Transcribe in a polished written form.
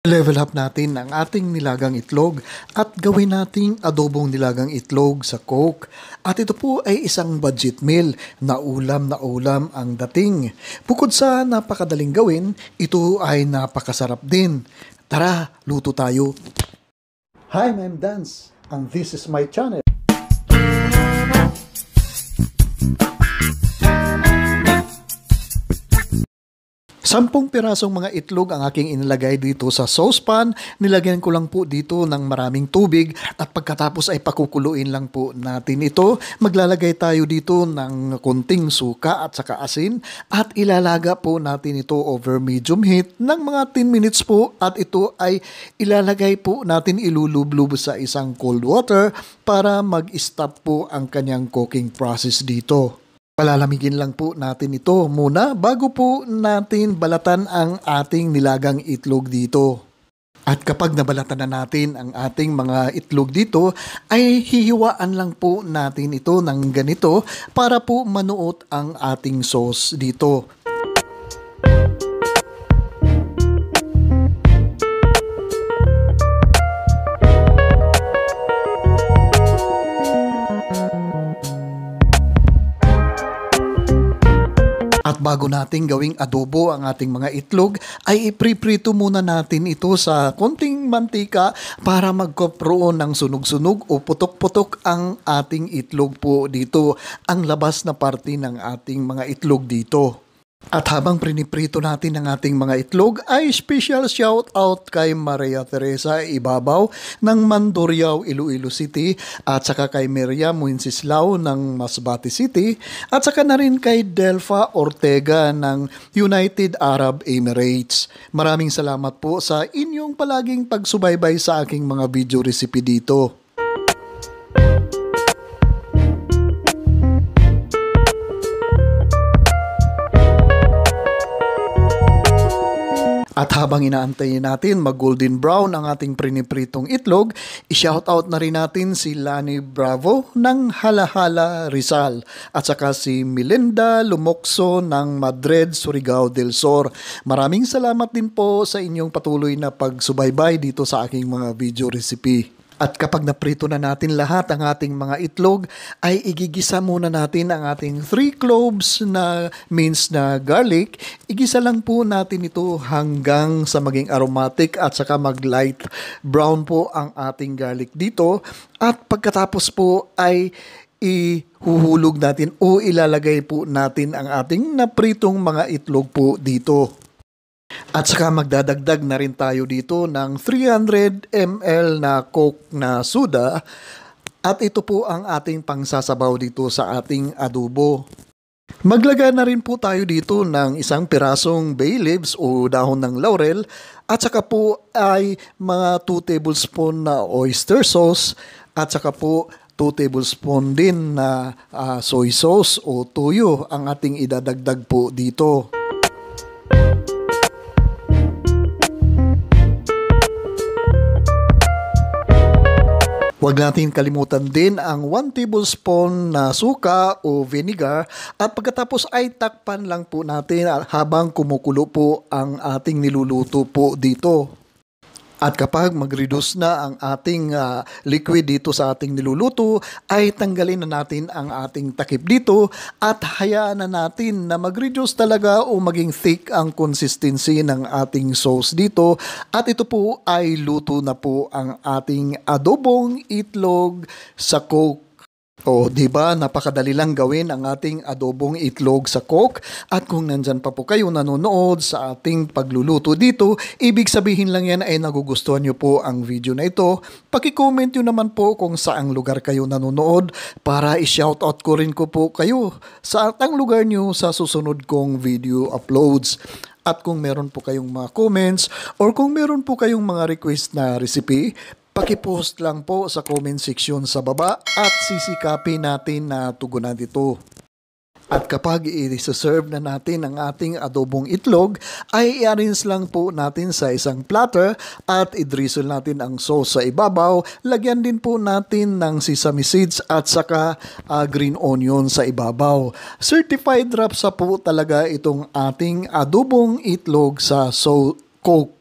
Level up natin ang ating nilagang itlog at gawin nating adobong nilagang itlog sa Coke. At ito po ay isang budget meal na ulam ang dating. Bukod sa napakadaling gawin, ito ay napakasarap din. Tara, luto tayo. Hi, I'm Dance and this is my channel. Sampung pirasong mga itlog ang aking inilagay dito sa saucepan. Nilagyan ko lang po dito ng maraming tubig at pagkatapos ay pakukuluin lang po natin ito. Maglalagay tayo dito ng konting suka at saka asin at ilalaga po natin ito over medium heat ng mga 10 minutes po at ito ay ilalagay po natin ilulublub sa isang cold water para mag-stop po ang kanyang cooking process dito. Palalamigin lang po natin ito muna bago po natin balatan ang ating nilagang itlog dito. At kapag nabalatan na natin ang ating mga itlog dito, ay hihiwaan lang po natin ito ng ganito para po manuot ang ating sauce dito. At bago natin gawing adobo ang ating mga itlog, ay ipriprito muna natin ito sa konting mantika para magkaroon ng sunog-sunog o putok-putok ang ating itlog po dito, ang labas na parte ng ating mga itlog dito. At habang priniprito natin ang ating mga itlog, ay special shout out kay Maria Teresa Ibabaw ng Mandurriao, Iloilo City at saka kay Miriam Wenceslao ng Masbate City at saka na rin kay Delfa Ortega ng United Arab Emirates. Maraming salamat po sa inyong palaging pagsubaybay sa aking mga video recipe dito. At habang inaantay natin mag-golden brown ang ating prinipritong itlog, i-shoutout na rin natin si Lani Bravo ng Halahala Rizal at saka si Melinda Lumokso ng Madrid, Surigao del Sur. Maraming salamat din po sa inyong patuloy na pagsubaybay dito sa aking mga video recipe. At kapag naprito na natin lahat ang ating mga itlog, ay igigisa muna natin ang ating 3 cloves na minced na garlic. Igisa lang po natin ito hanggang sa maging aromatic at saka mag-light brown po ang ating garlic dito. At pagkatapos po ay ihuhulog natin o ilalagay po natin ang ating napritong mga itlog po dito. At saka magdadagdag na rin tayo dito ng 300 ml na Coke na soda at ito po ang ating pangsasabaw dito sa ating adobo. Maglagay na rin po tayo dito ng isang pirasong bay leaves o dahon ng laurel at saka po ay mga 2 tablespoon na oyster sauce at saka po 2 tablespoon din na soy sauce o toyo ang ating idadagdag po dito. Huwag natin kalimutan din ang 1 tablespoon na suka o vinegar at pagkatapos ay takpan lang po natin habang kumukulo po ang ating niluluto po dito. At kapag mag-reduce na ang ating liquid dito sa ating niluluto, ay tanggalin na natin ang ating takip dito at hayaan na natin na mag-reduce talaga o maging thick ang consistency ng ating sauce dito. At ito po ay luto na po ang ating adobong itlog sa Coke. O, diba, napakadali lang gawin ang ating adobong itlog sa Coke. At kung nandyan pa po kayo nanonood sa ating pagluluto dito, ibig sabihin lang yan ay nagugustuhan nyo po ang video na ito. Paki-comment nyo naman po kung saang lugar kayo nanonood para i-shoutout ko rin ko po kayo sa ang lugar nyo sa susunod kong video uploads. At kung meron po kayong mga comments or kung meron po kayong mga request na recipe, paki-post lang po sa comment section sa baba at sisikapin natin na tugunan dito. At kapag i-serve na natin ang ating adobong itlog, ay i-arrange lang po natin sa isang platter at i-drizzle natin ang sauce sa ibabaw. Lagyan din po natin ng sesame seeds at saka green onion sa ibabaw. Certified rapsa po talaga itong ating adobong itlog sa Coke.